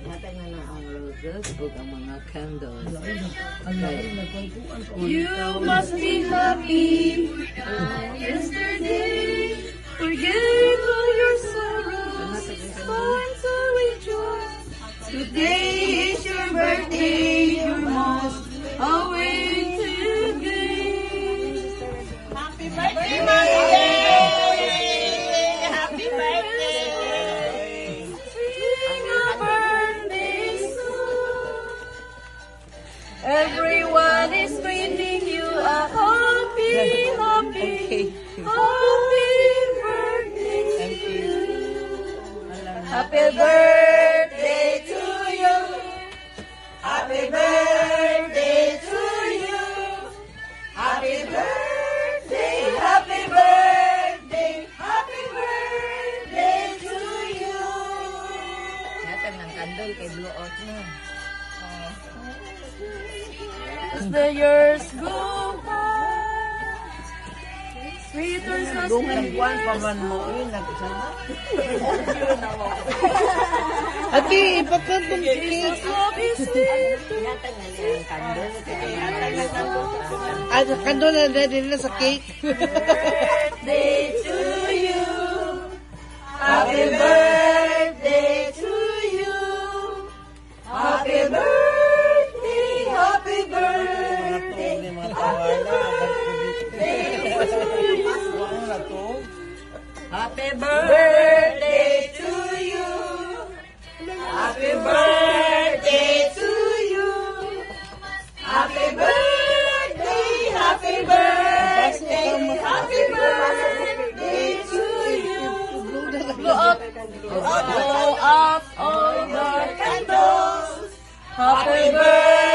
Hatag na na ang roses ug ang mga candles. You must be happy. Yesterday, forget all your sorrows. It's time to rejoice. Today is your birthday. You must await today. Happy birthday, Happy birthday. Sing a birthday song. Everyone is wishing you a happy birthday to you. Happy birthday to you. Happy birthday to you. Happy birthday, happy birthday, happy birthday to you. Hatag ng candle kay blow out na. As the years go by, sweeter sa Buwan pa man mo nagsama. Ate, ipagkantong cake. love is sweet. Hatag na niya ang candle kay Kando na din na sa cake. Birthday to you. Happy birthday to you. Happy birthday, happy birthday, happy birthday to you. Happy birthday to you. Happy birthday, happy birthday, happy birthday to you. Blow up all the candles. Happy birthday.